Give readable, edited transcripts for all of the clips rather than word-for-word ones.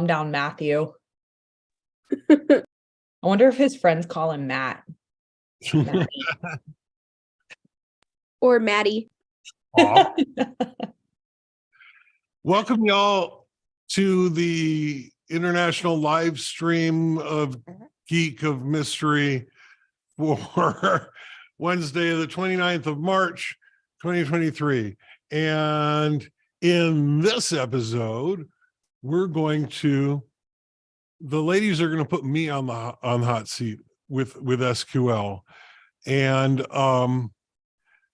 down Matthew. I wonder if his friends call him Matt. Matty. Or Maddie. Welcome y'all to the international live stream of Geek of Mystery for Wednesday, the 29th of March, 2023. And in this episode, the ladies are going to put me on the hot seat with SQL. And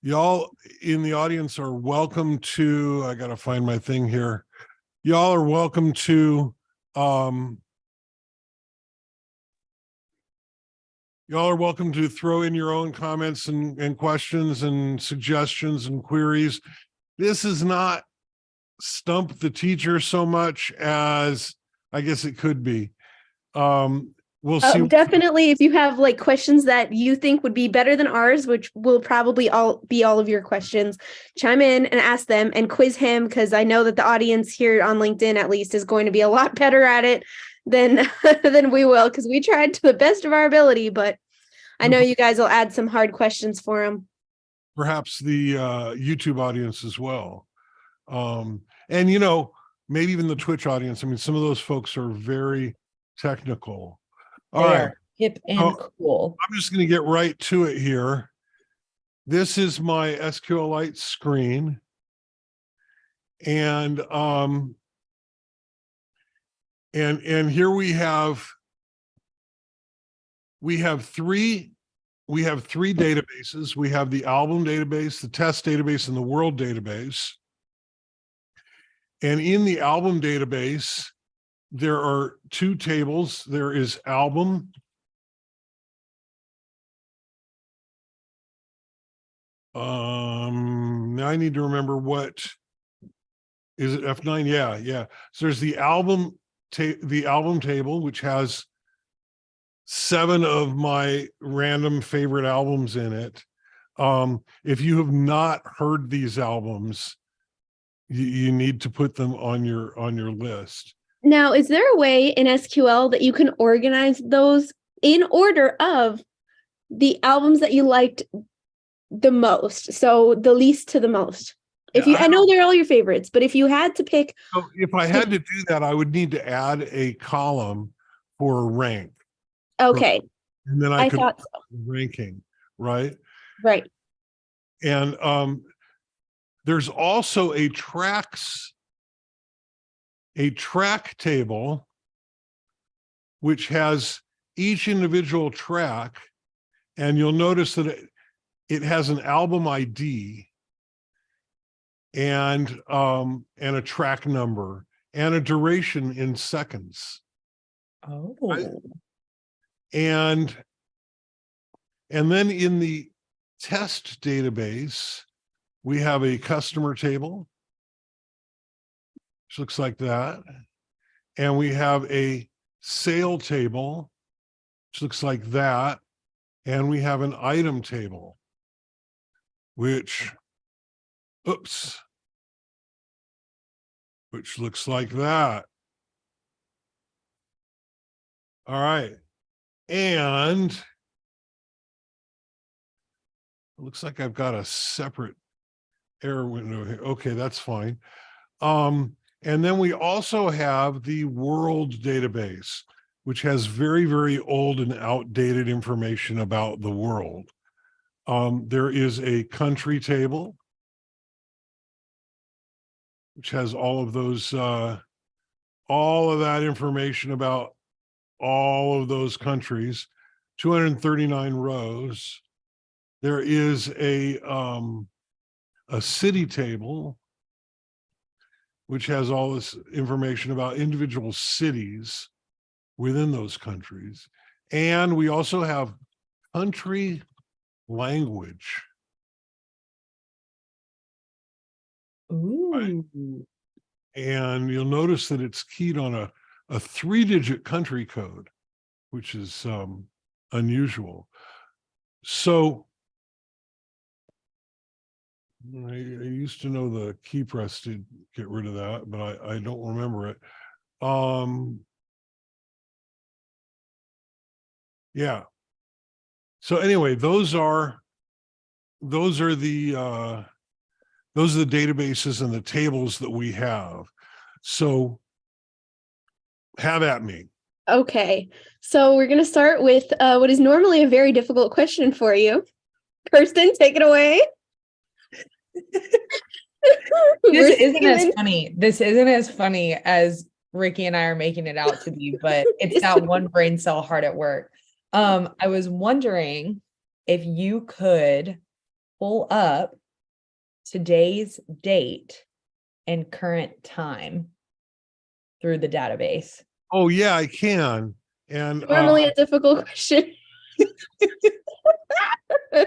y'all in the audience are welcome to, I got to find my thing here. Y'all are welcome to, throw in your own comments and questions and suggestions and queries. This is not stump the teacher so much as I guess it could be. We'll see. Definitely, if you have like questions that you think would be better than ours, which will probably all of your questions, chime in and ask them and quiz him, because I know that the audience here on LinkedIn at least is going to be a lot better at it than we will, because we tried to the best of our ability, but I know you guys will add some hard questions for him. Perhaps the YouTube audience as well. And maybe even the Twitch audience. I mean, some of those folks are very technical. All right. Hip and cool. I'm just going to get right to it here. This is my SQLite screen. And here we have three databases. We have the album database, the test database, and the world database. And in the album database, there are two tables. There is album. Now I need to remember what is it, F9? Yeah. So there's the album table, which has 7 of my random favorite albums in it. If you have not heard these albums, you need to put them on your list. Now, is there a way in SQL that you can organize those in order of the albums that you liked the most? So the least to the most. I know they're all your favorites, but if you had to pick. So if I had to do that, I would need to add a column for rank. Okay. And then I could thought so. Ranking, right? Right. And there's also a track table, which has each individual track, and you'll notice that it has an album ID and a track number and a duration in seconds. Oh. Right? And then in the test database, we have a customer table, which looks like that. And we have a sale table, which looks like that. And we have an item table, which looks like that. All right. And it looks like I've got a separate error window here. Okay, that's fine. And then we also have the world database, which has very, very old and outdated information about the world. There is a country table, which has all of those, all of that information about all of those countries, 239 rows. There is a city table, which has all this information about individual cities within those countries. And we also have country language. Ooh. Right? And you'll notice that it's keyed on a 3-digit country code, which is unusual. So I used to know the key press to get rid of that, but I don't remember it. Yeah. So anyway, those are the databases and the tables that we have. So have at me. Okay, so we're gonna start with what is normally a very difficult question for you. Kirsten, take it away. This isn't as funny. This isn't as funny as Ricky and I are making it out to be, but it's that one brain cell hard at work. I was wondering if you could pull up today's date and current time through the database. Oh yeah, I can. And Normally a difficult question. I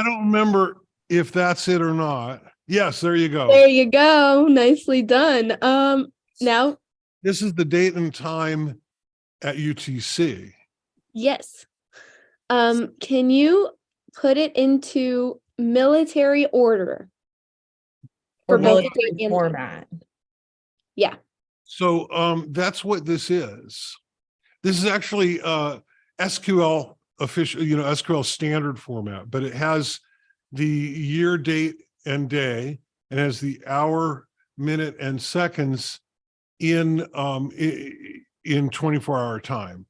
don't remember if that's it or not. Yes, there you go. There you go. Nicely done. Now, This is the date and time at UTC. yes. Can you put it into military order Or for both the military date and time? format. Yeah. So that's what this is. This is actually SQL official, SQL standard format, but it has the year, date, and day, and has the hour, minute, and seconds in 24-hour time.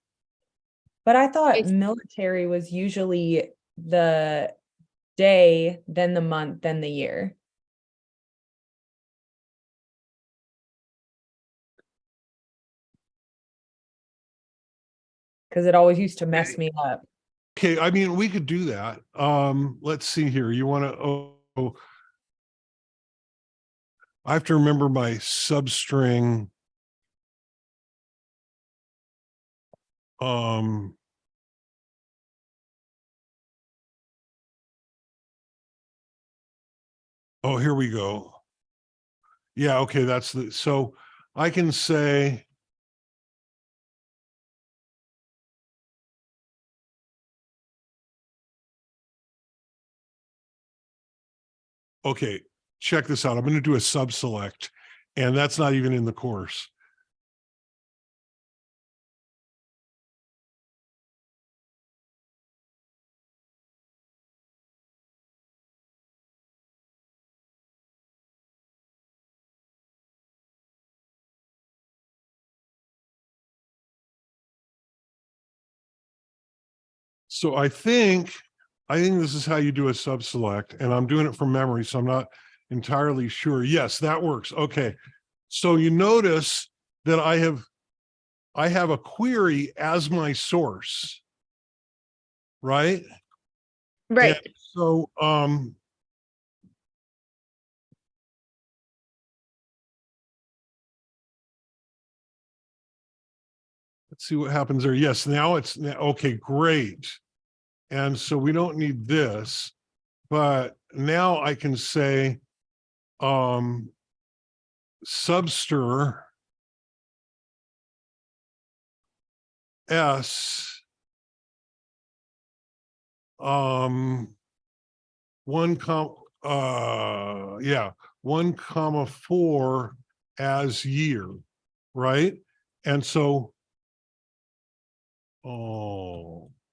But I thought It's- military was usually the day, then the month, then the year. Because it always used to mess me up. Okay, I mean, we could do that. Let's see here. You want to, I have to remember my substring. Oh, here we go. Yeah, okay, so I can say, okay, check this out. I'm going to do a subselect, and that's not even in the course. So I think this is how you do a subselect, and I'm doing it from memory, so I'm not entirely sure. Yes, that works. Okay. So you notice that I have a query as my source, right? Right. And so let's see what happens there. Yes, now it's okay, great. And so we don't need this, but now I can say subster s 1,4 as year, right? And so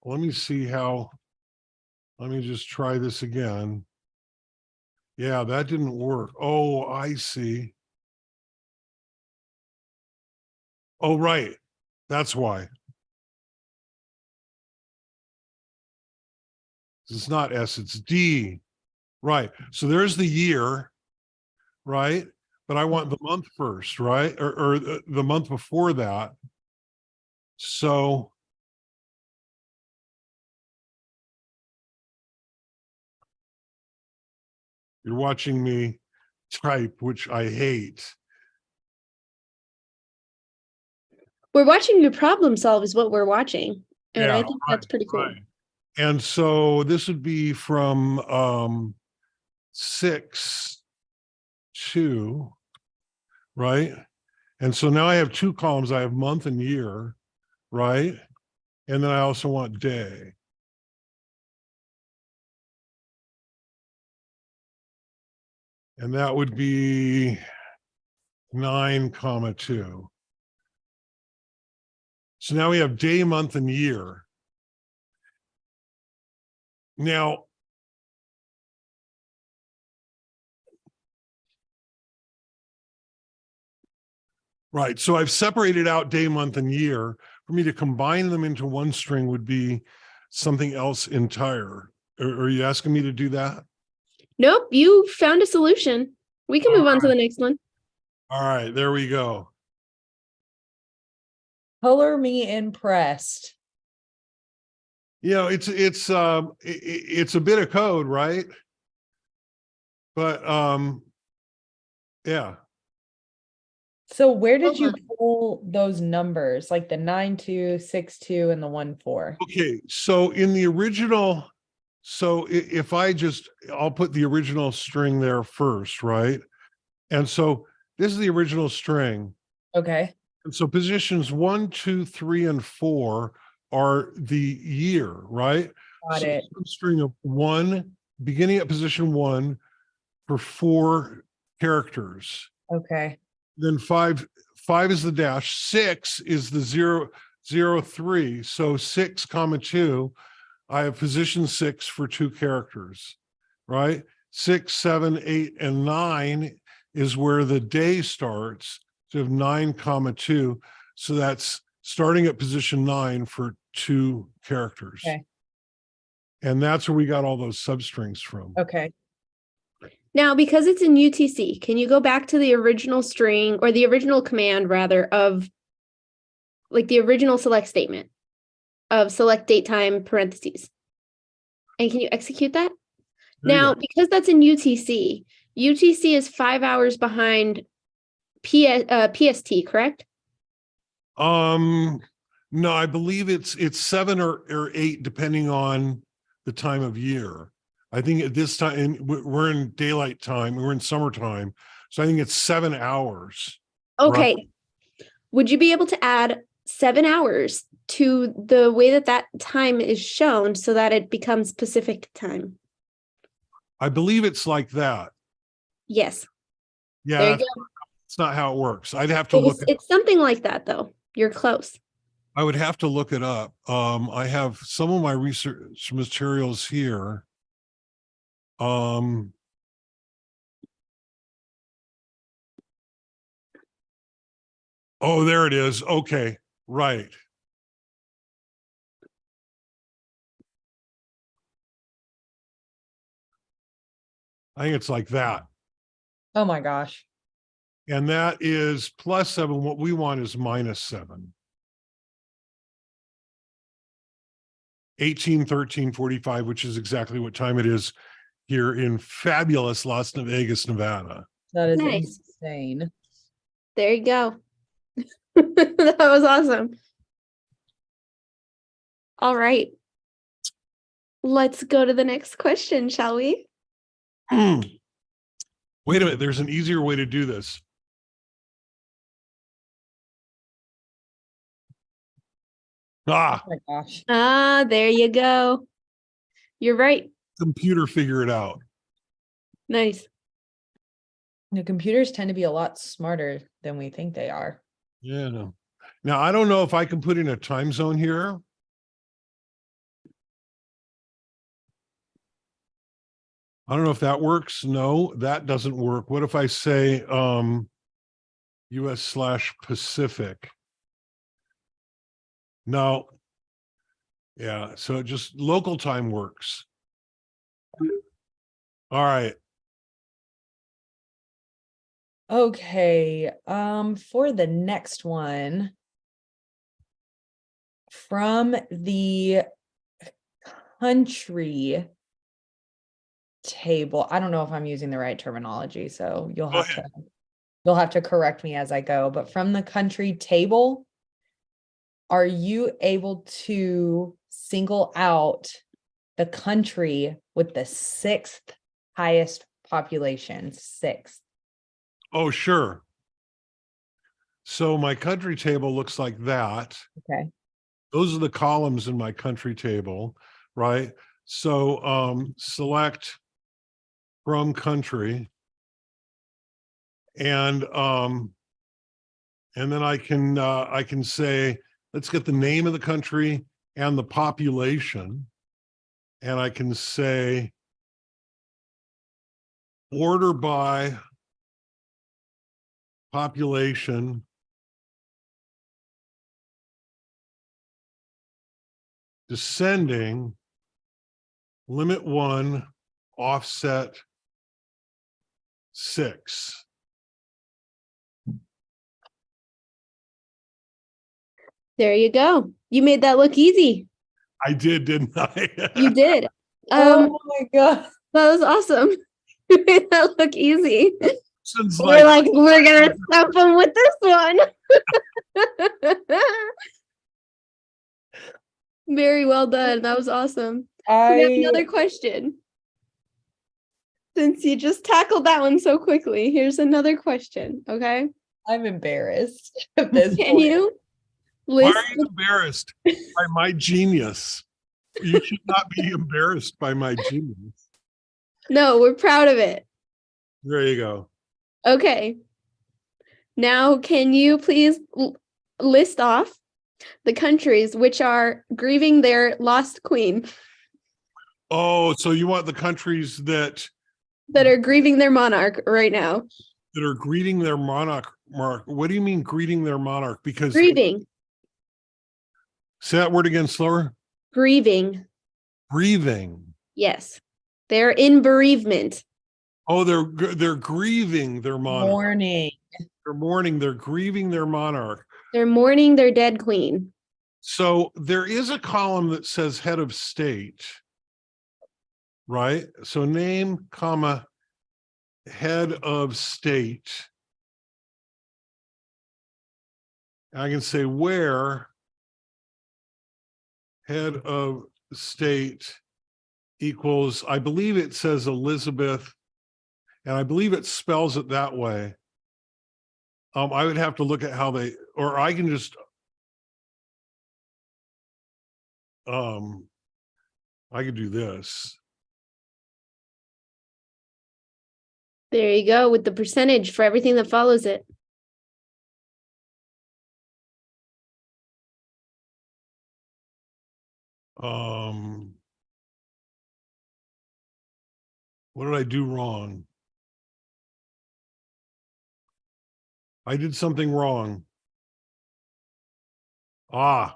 let me see how, let me just try this again. Yeah, that didn't work. Oh, I see. Oh, right. That's why. It's not S, it's D. Right. So there's the year, right? But I want the month first, right? Or the month before that. So you're watching me type, which I hate. We're watching you problem solve is what we're watching. And Yeah, I think that's pretty cool. right. And so this would be from 6/2, right? And so now I have two columns. I have month and year, right? And then I also want day. And that would be 9, 2. So now we have day, month, and year. Now, right, so I've separated out day, month, and year. For me to combine them into one string would be something else entire. Are you asking me to do that? Nope, you found a solution. We can move on to the next one. All right, there we go. Color me impressed. You know, it's a bit of code, right? But yeah. So where did you pull those numbers, like the 9262 and the 14? Okay, so in the original, so if I'll put the original string there first, right? And so this is the original string. Okay. And so positions 1, 2, 3, and 4 are the year, right? Got So it. some string of 1, beginning at position 1 for 4 characters. Okay. Then 5 is the dash, 6 is the 0, 0, 3. So 6, comma 2, I have position 6 for 2 characters, right? 6, 7, 8, and 9 is where the day starts. So you have 9, comma 2. So that's starting at position 9 for 2 characters. Okay. And that's where we got all those substrings from. Okay. Now, because it's in UTC, can you go back to the original string or the original command rather of like the original select statement of select date time parentheses? And can you execute that? Now, because that's in UTC, UTC is 5 hours behind PST, correct? No, I believe it's 7 or 8, depending on the time of year. I think at this time, we're in daylight time, we're in summertime. So I think it's 7 hours. Okay. Right? Would you be able to add 7 hours to the way that time is shown so that it becomes Pacific time? I believe it's like that. Yes. Yeah, there you go. That's not how it works. I'd have to look. It's something like that, though. You're close. I would have to look it up. I have some of my research materials here. Oh, there it is. Okay, right. I think it's like that. Oh my gosh. And that is +7. What we want is -7. 18, 13, 45, which is exactly what time it is here in fabulous Las Vegas, Nevada. That is Nice. insane. There you go. That was awesome. All right. Let's go to the next question, shall we? Wait a minute. There's an easier way to do this. Oh my gosh. There you go. You're right. Computer figure it out. Nice. The computers tend to be a lot smarter than we think they are. Yeah. No. Now, I don't know if I can put in a time zone here. I don't know if that works. No, that doesn't work. What if I say US/Pacific? No. Yeah, so just local time works. All right. Okay. For the next one, from the country table, I don't know if I'm using the right terminology, so you'll have to correct me as I go, but from the country table, are you able to single out the country with the 6th highest population? 6th. Oh, sure. So my country table looks like that. Okay. Those are the columns in my country table, right? So select from country, and then I can say let's get the name of the country and the population. And I can say order by population descending, limit 1, offset 6. There you go. You made that look easy. I did, didn't I? You did. Oh my God. That was awesome. You made that look easy. Since We're like, we're gonna stump him with this one. Very well done. That was awesome. We have another question. Since you just tackled that one so quickly, here's another question. Okay. I'm embarrassed at this Can point. you why list? are you embarrassed by my genius? You should not be embarrassed by my genius. No, we're proud of it. There you go. Okay. Now, can you please list off the countries which are grieving their lost queen? Oh, so you want the countries that Are grieving their monarch right now. that are greeting their monarch? What do you mean greeting their monarch? Because Grieving. say that word again slower. Grieving. Breathing. Yes. They're in bereavement. Oh, they're grieving their monarch. Morning. They're mourning. They're grieving their monarch. They're mourning their dead queen. So there is a column that says head of state, right? So name, comma, head of state. I can say where head of state equals, I believe it says Elizabeth, and I believe it spells it that way. I would have to look at how they, or I can just, I could do this. There you go, with the percentage for everything that follows it. What did I do wrong? I did something wrong. Ah.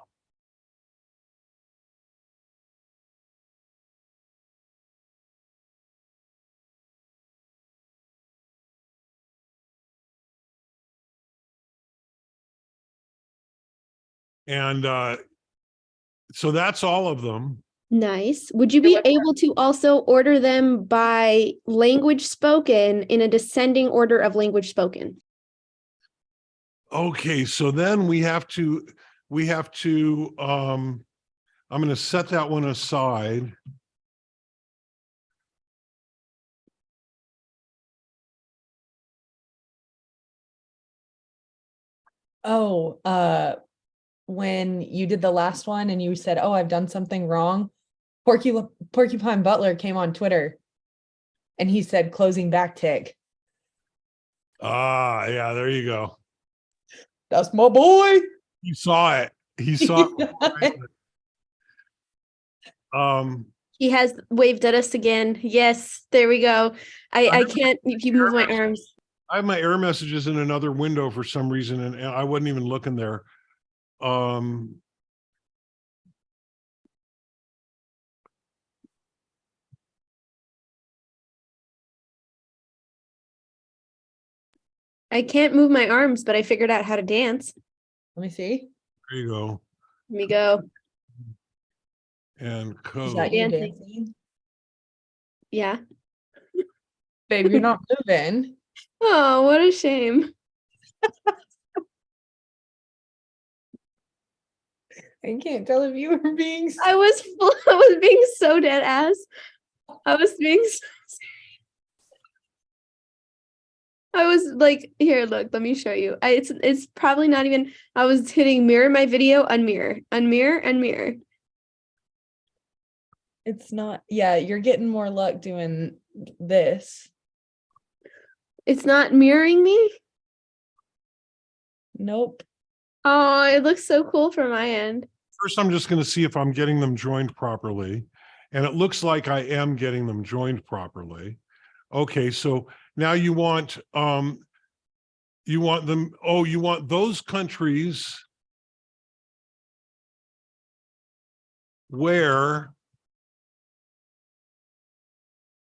And so that's all of them. Nice. Would you be able to also order them by language spoken in a descending order of language spoken? Okay, so then we have to I'm going to set that one aside. Oh, when you did the last one and you said, "Oh, I've done something wrong," Porcupine Butler came on Twitter and he said closing back tick. Ah, yeah, there you go. That's my boy. He saw it. He saw it. He has waved at us again. Yes, there we go. I can't, if you move my arms. I have my error messages in another window for some reason, and I wasn't even looking there. I can't move my arms, but I figured out how to dance. Let me see. There you go. Let me go. And Is code. that you Dancing. dancing? Yeah. Babe, you're not moving. Oh, what a shame. I can't tell if you were being I was being so dead ass. I was being so I was like, here, look, let me show you. It's probably not even, I was hitting mirror my video, unmirror, unmirror, unmirror. It's not, yeah, you're getting more luck doing this. It's not mirroring me? Nope. Oh, it looks so cool from my end. First, I'm just going to see if I'm getting them joined properly. And it looks like I am getting them joined properly. Okay, so now you want them, you want those countries where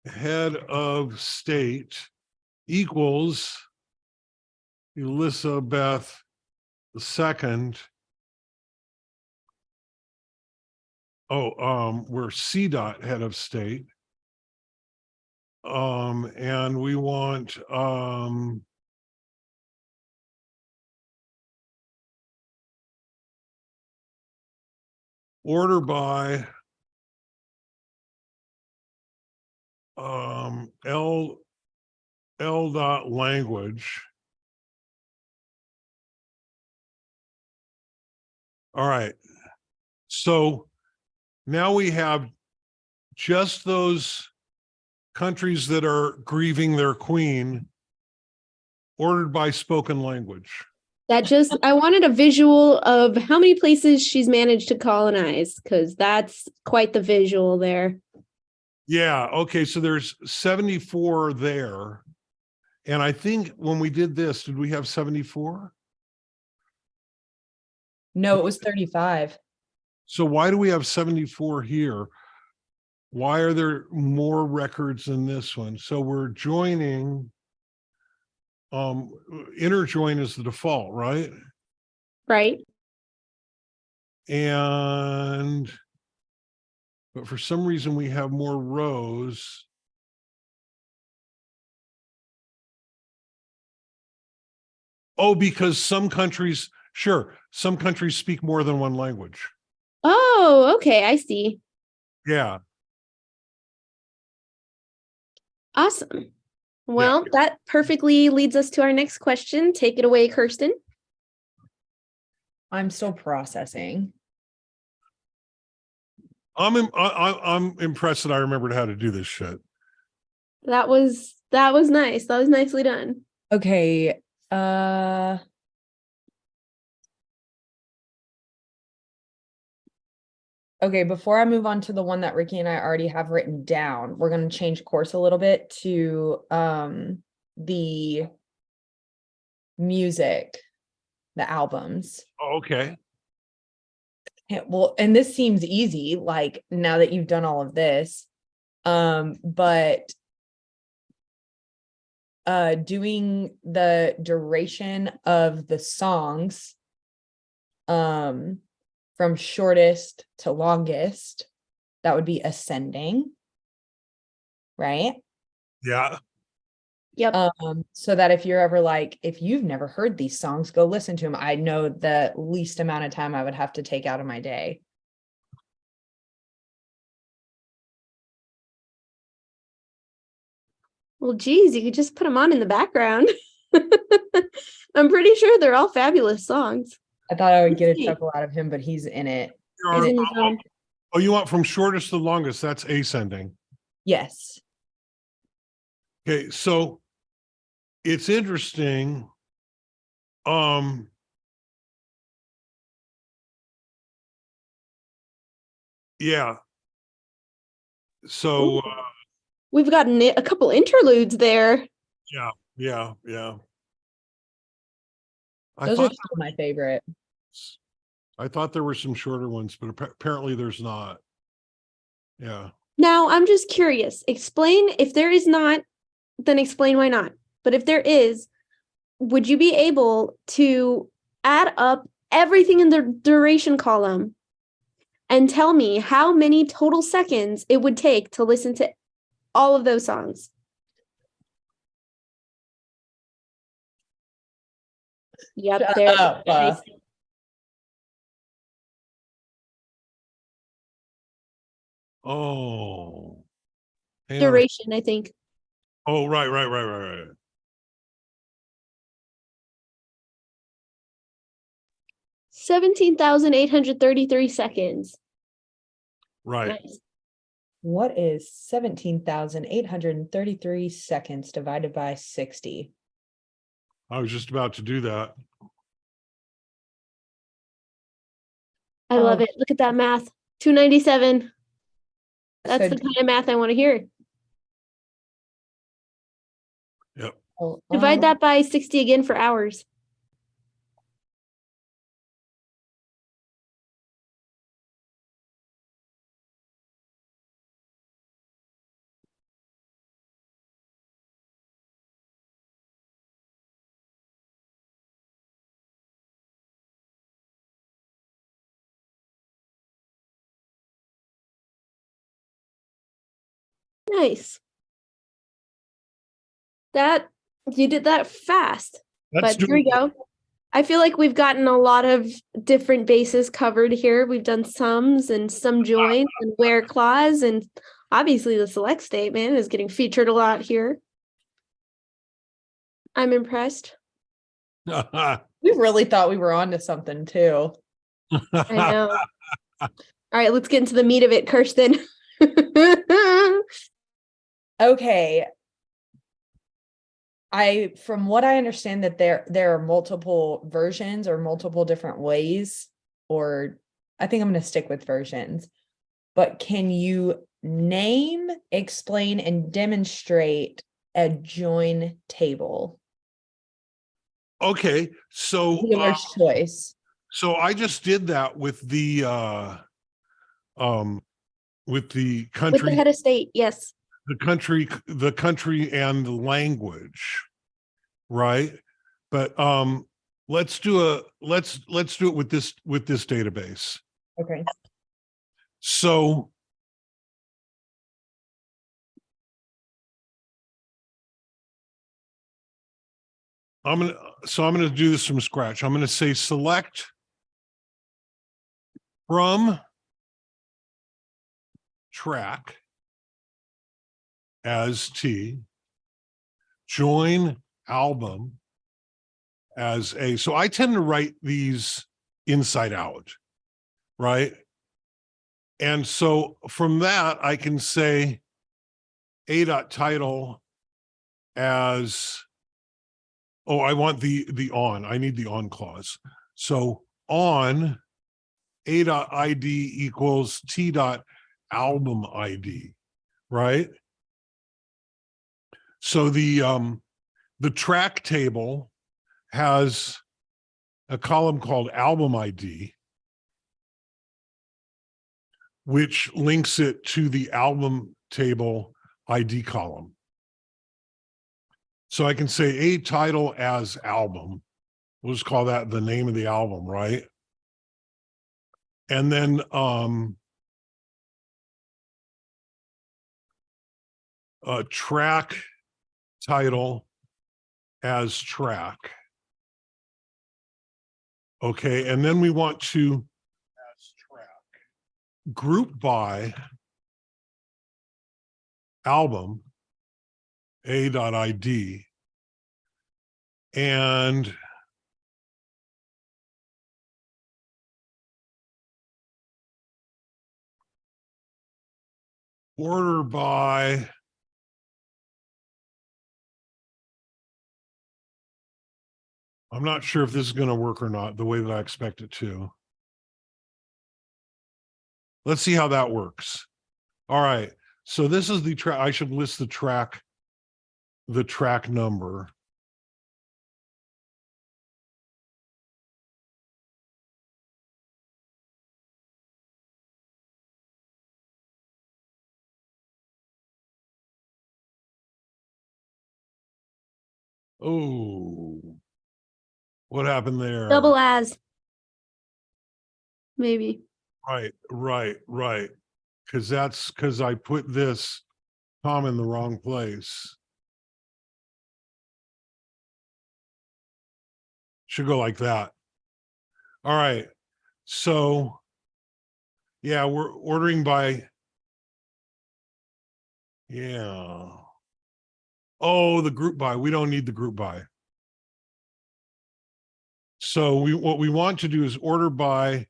head of state equals Elizabeth II. We're C dot head of state. And we want order by L dot language. All right. So now we have just those countries that are grieving their queen ordered by spoken language. I wanted a visual of how many places she's managed to colonize, because that's quite the visual there. Yeah. Okay. So there's 74 there. And I think when we did this, did we have 74? No, it was 35. So why do we have 74 here? Why are there more records than this one? So we're joining, inner join is the default, right? Right. But for some reason we have more rows. Oh, because some countries speak more than one language. Oh, okay. I see. Yeah. Awesome. Well, that perfectly leads us to our next question. Take it away, Kirsten. I'm still processing. I'm impressed that I remembered how to do this shit. That was nice. That was nicely done. Okay. Okay, before I move on to the one that Ricky and I already have written down, we're going to change course a little bit to the music, the albums. Okay. Well, and this seems easy, like now that you've done all of this. But doing the duration of the songs from shortest to longest, that would be ascending, right? Yeah. Yep. So that if you're ever like, if you've never heard these songs, go listen to them. I know the least amount of time I would have to take out of my day. Well, geez, you could just put them on in the background. I'm pretty sure they're all fabulous songs. I thought I would get a chuckle out of him, but he's in it. He's in his own. Oh, you want from shortest to longest? That's ascending. Yes. Okay, so it's interesting. Yeah. So We've gotten a couple interludes there. yeah. Those are still my favorite. I thought there were some shorter ones, but apparently there's not. Yeah. Now, I'm just curious. Explain if there is not, then explain why not. But if there is, would you be able to add up everything in the duration column and tell me how many total seconds it would take to listen to all of those songs? Yep, Shut there. up, Oh. Duration, I think. Oh, right. 17,833 seconds. Right. Nice. What is 17,833 seconds divided by 60? I was just about to do that. I love it. Look at that math. 297. That's So the kind of math I want to hear. Yep. Divide that by 60 again for hours. Nice. That you did that fast. But here we go. I feel like we've gotten a lot of different bases covered here. We've done sums and sum joins and where clause, and obviously the select statement is getting featured a lot here. I'm impressed. We really thought we were on to something too. I know. All right, let's get into the meat of it, Kirsten. Okay. From what I understand, that there are multiple versions or multiple different ways, or I think I'm going to stick with versions. But can you name, explain, and demonstrate a join table? Okay, so Dealer's choice. so I just did that with the country, With the head of state, yes. the country and the language, right? But let's do it with this database. Okay. So I'm gonna do this from scratch. I'm gonna say select from track as T, join album as A. So I tend to write these inside out, right? And so from that, I can say A.title as, oh, I want the on, I need the on clause. So on A.id equals T.album ID, right? So the track table has a column called album ID, which links it to the album table ID column. So I can say a title as album. We'll just call that the name of the album, right? And then track title as track. Okay, and then we want to as track group by album A.id and order by I'm not sure if this is going to work or not the way that I expect it to. Let's see how that works. All right. So this is the track. I should list the track number. Oh, what happened there? Double as. Maybe. Right. Because I put this comma in the wrong place. Should go like that. All right. So, yeah, we're ordering by, yeah. Oh, the group by. We don't need the group by. So what we want to do is order by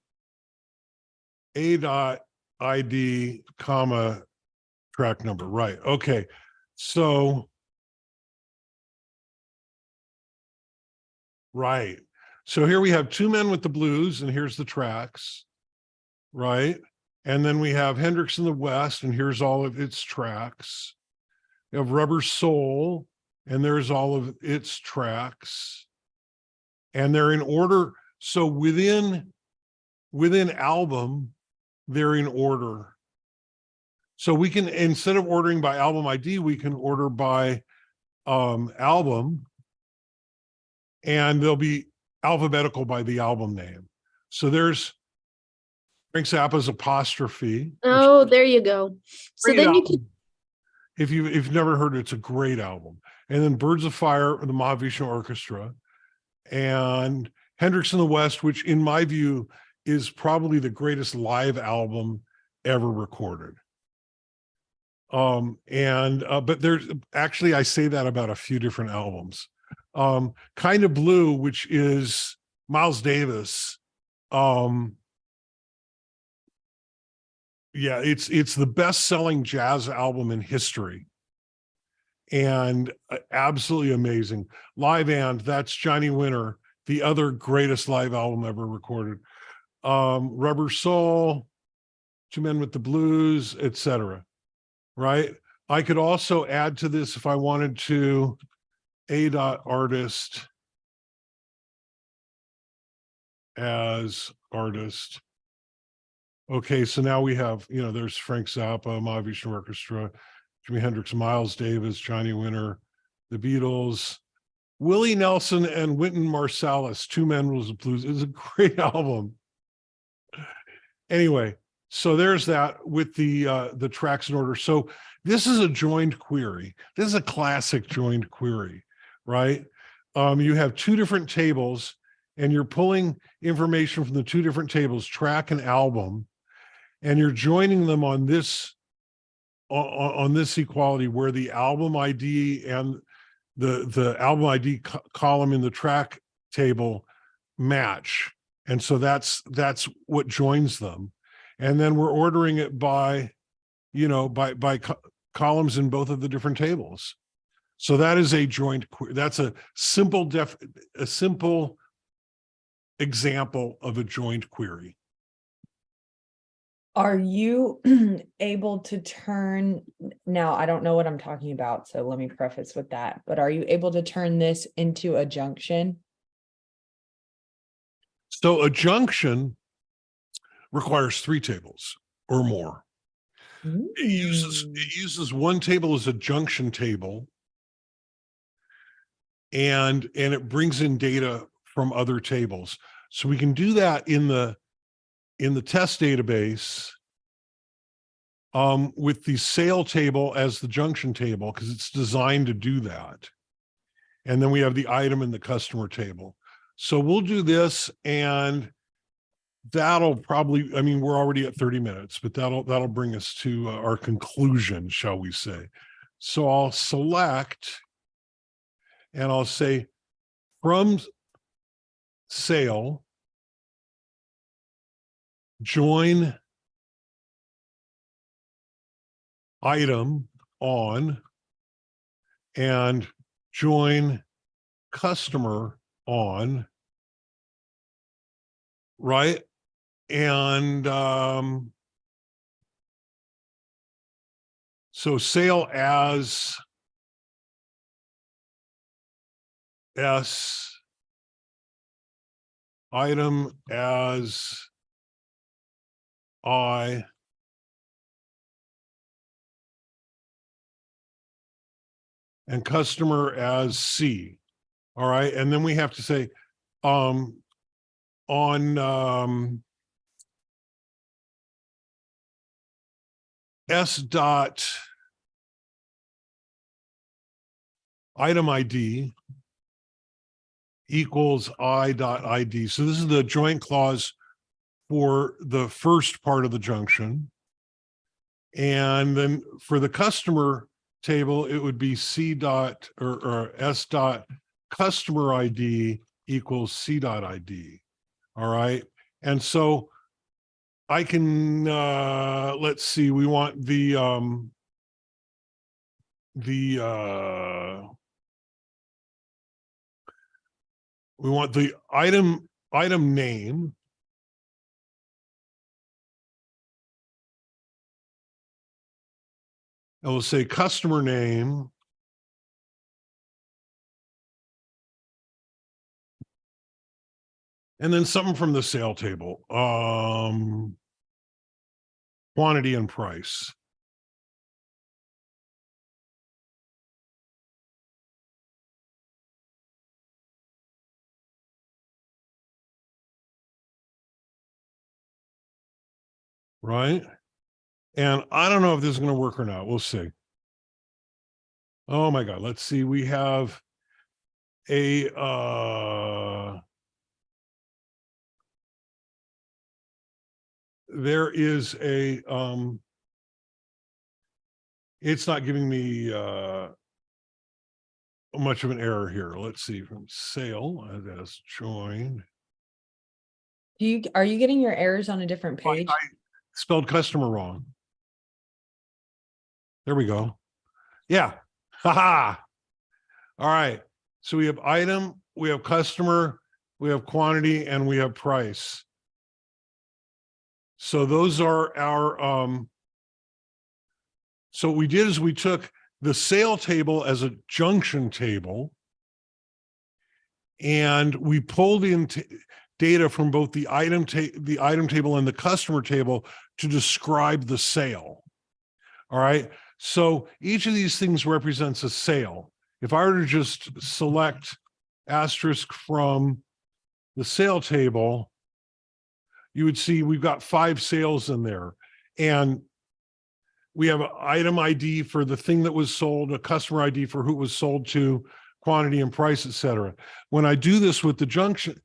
A.id, comma, track number. Right. Okay. So, right. So here we have two men with the blues, and here's the tracks. right? And then we have Hendrix in the West, and here's all of its tracks. We have Rubber Soul, and there's all of its tracks. And they're in order. So within album, they're in order. So we can, instead of ordering by album ID, we can order by album, and they'll be alphabetical by the album name. So there's Frank Zappa's Apostrophe. Oh, there you go. So then you can, if you've never heard it, it's a great album. And then Birds of Fire, the Mahavishnu Orchestra, and Hendrix in the West, which in my view is probably the greatest live album ever recorded. But there's actually, I say that about a few different albums. Kind of Blue, which is Miles Davis. Yeah, it's the best-selling jazz album in history, and absolutely amazing. Live And, that's Johnny Winter, the other greatest live album ever recorded. Rubber Soul, Two Men with the Blues, etc. Right? I could also add to this if I wanted to, A.Artist as artist. Okay, so now we have, there's Frank Zappa, Mahavishnu Orchestra, Jimi Hendrix, Miles Davis, Johnny Winter, the Beatles, Willie Nelson, and Wynton Marsalis, Two Men with the Blues. It's a great album. Anyway, so there's that with the tracks in order. So this is a joined query. This is a classic joined query, right? You have two different tables, and you're pulling information from the two different tables, track and album, and you're joining them on this equality where the album ID and the album ID column in the track table match. And so that's what joins them. And then we're ordering it by columns in both of the different tables. So that is a joint query. That's a simple example of a joint query. Are you able to turn, now I don't know what I'm talking about, so let me preface with that, but are you able to turn this into a junction? So a junction requires three tables or more. It uses one table as a junction table, and it brings in data from other tables. So we can do that in the test database with the sale table as the junction table, because it's designed to do that. And then we have the item and the customer table. So we'll do this, and that'll probably, we're already at 30 minutes, but that'll bring us to our conclusion, shall we say. So I'll select, and I'll say from sale, join item on, and join customer on, right? And so sale as S, item as I, and customer as C. All right. And then we have to say on S dot item ID equals I dot ID. So this is the joint clause for the first part of the junction. And then for the customer table, it would be C dot or S dot customer ID equals C dot ID. All right. And so I can, let's see, we want we want the item name, And we'll say customer name. And then something from the sale table. Quantity and price. Right? And I don't know if this is going to work or not. We'll see. Oh my God. Let's see. We have a there is a it's not giving me much of an error here. Let's see, from sale as joined. Are you getting your errors on a different page? I spelled customer wrong. There we go. Yeah. Haha. All right. So we have item, we have customer, we have quantity, and we have price. So those are our so what we did is we took the sale table as a junction table, and we pulled in data from both the item table and the customer table to describe the sale. All right. So each of these things represents a sale. If I were to just select asterisk from the sale table, you would see we've got 5 sales in there. And we have an item ID for the thing that was sold, a customer ID for who it was sold to, quantity and price, et cetera. When I do this with the junction,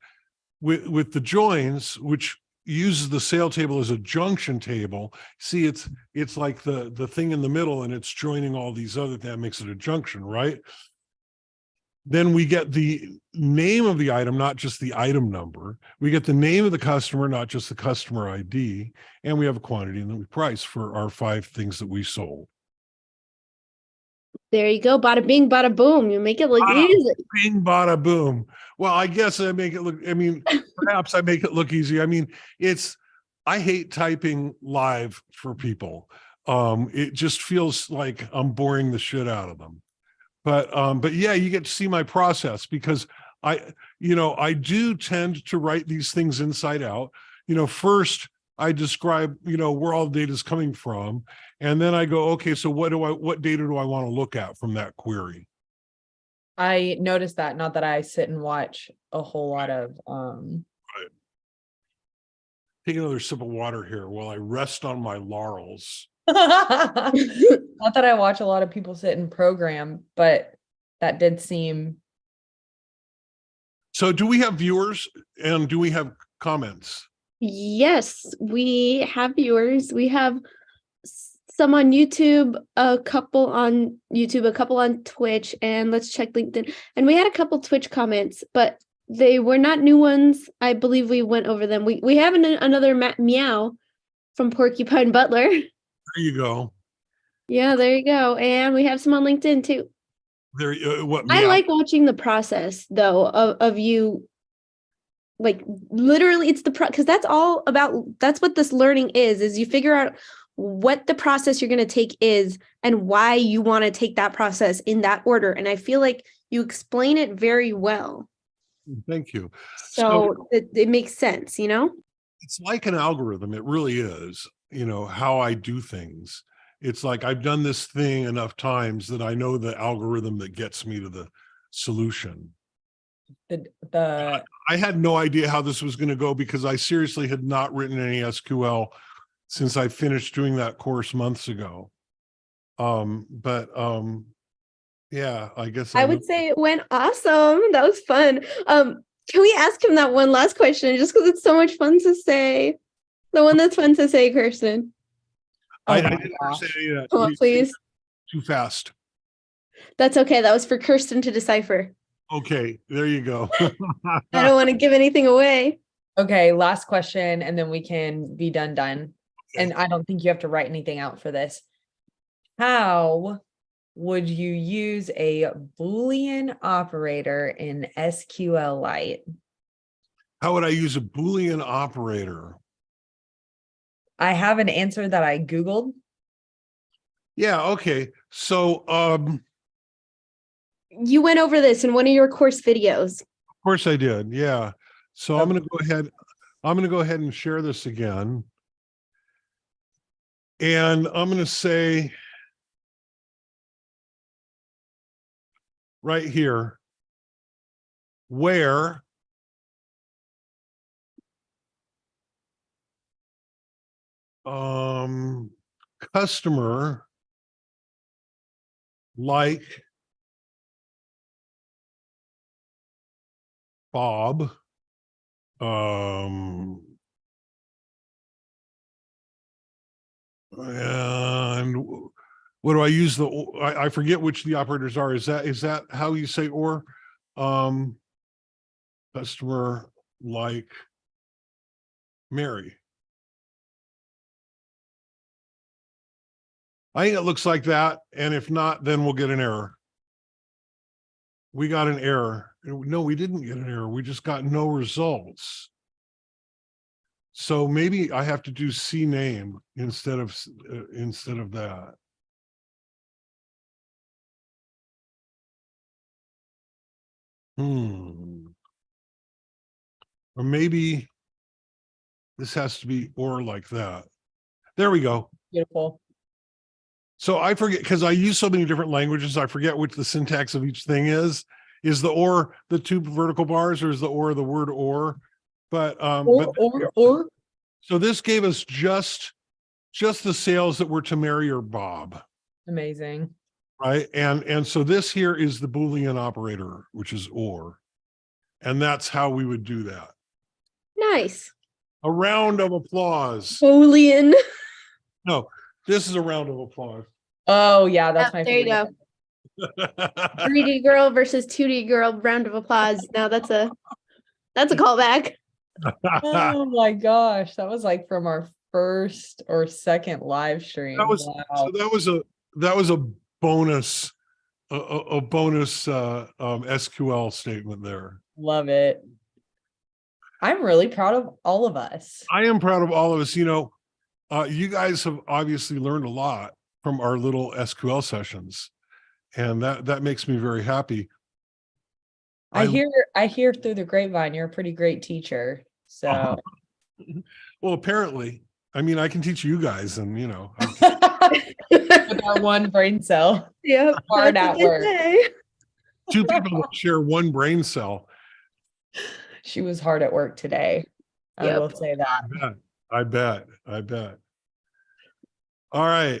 with the joins, which uses the sale table as a junction table, see, it's like the thing in the middle, and it's joining all these other, that makes it a junction, right? Then we get the name of the item, not just the item number. We get the name of the customer, not just the customer ID. And we have a quantity and the price for our 5 things that we sold. There you go. Bada bing, bada boom. You make it look easy. Bing, bada boom. Well, I guess I make it look, I mean, perhaps I make it look easy. I mean, I hate typing live for people. It just feels like I'm boring the shit out of them. But yeah, you get to see my process, because I do tend to write these things inside out. First I describe, where all the data is coming from. And then I go, okay, so what data do I want to look at from that query? I noticed that, not that I sit and watch a whole lot of Right. Take another sip of water here while I rest on my laurels. Not that I watch a lot of people sit and program, but that did seem. So do we have viewers and do we have comments? Yes, we have viewers. We have some on YouTube, a couple on Twitch, and let's check LinkedIn. And we had a couple Twitch comments, but they were not new ones. I believe we went over them. We have another meow from Porcupine Butler. There you go. Yeah, there you go. And we have some on LinkedIn too. There, what? I like watching the process though of you, like literally it's because that's what this learning is you figure out what the process you're going to take is and why you want to take that process in that order. And I feel like you explain it very well. Thank you. So it makes sense, It's like an algorithm. It really is, how I do things. It's like I've done this thing enough times that I know the algorithm that gets me to the solution. I had no idea how this was going to go, because I seriously had not written any SQL since I finished doing that course months ago. Yeah, I guess I would say it went awesome. That was fun. Can we ask him that one last question, just because it's so much fun to say? The one that's fun to say, Kirsten. I didn't say that. Come on, please. Too fast. That's okay. That was for Kirsten to decipher. Okay, there you go. I don't want to give anything away. Okay, last question, and then we can be done. Okay. And I don't think you have to write anything out for this. How would you use a Boolean operator in SQLite? How would I use a Boolean operator? I have an answer that I Googled. Yeah, okay. So You went over this in one of your course videos. of course I did. Yeah. So I'm gonna go ahead and share this again. And I'm gonna say right here, where customer like Bob and what do I use I forget which the operators are. Is that how you say or? Customer like Mary. I think it looks like that. And if not, then we'll get an error. We got an error. No, we didn't get an error. We just got no results. So maybe I have to do CNAME instead of that. Or maybe this has to be or like that. There we go. Beautiful. So I forget, because I use so many different languages, I forget which the syntax of each thing is. Is the or the two vertical bars, or is the or the word or? But or. So this gave us just the sales that were to Mary or Bob. Amazing. Right. And so this here is the Boolean operator, which is or. And that's how we would do that. Nice. A round of applause. Boolean. No, this is a round of applause. Oh yeah, that's my favorite. There you go. 3D girl versus 2D girl, round of applause. Now that's a callback. Oh my gosh, that was like from our first or second live stream. That was wow. So that was a bonus SQL statement there. Love it. I'm really proud of all of us. I am proud of all of us. You guys have obviously learned a lot from our little SQL sessions, and that makes me very happy. I hear through the grapevine you're a pretty great teacher. So well, apparently, I mean, I can teach you guys, and with our one brain cell. Yep. Hard at work. Two people that share one brain cell. She was hard at work today. I will say that. I bet. All right.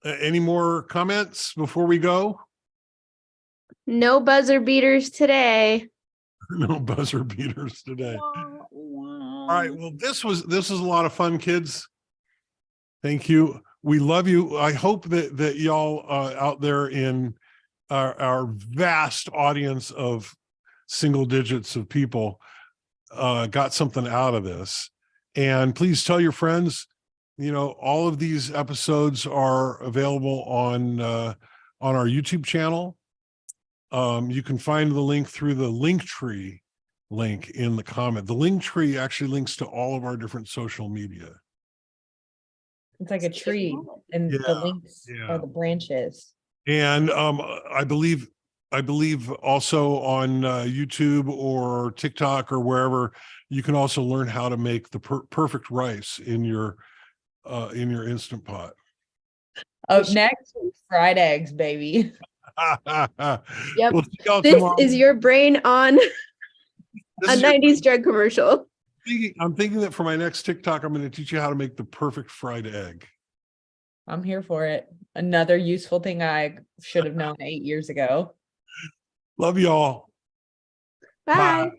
Any more comments before we go? No buzzer beaters today. No buzzer beaters today. All right. Well, this was a lot of fun, kids. Thank you. We love you. I hope that y'all out there in our vast audience of single digits of people got something out of this. And please tell your friends. All of these episodes are available on our YouTube channel. You can find the link through the Linktree link in the comment. The Linktree actually links to all of our different social media. It's like a tree, and the links are the branches. And I believe also on YouTube or TikTok or wherever, you can also learn how to make the perfect rice in your Instant Pot. Up next, fried eggs, baby. Yep. This is your brain on a 90s drug commercial. I'm thinking that for my next TikTok, I'm going to teach you how to make the perfect fried egg. I'm here for it. Another useful thing I should have known 8 years ago. Love y'all. Bye.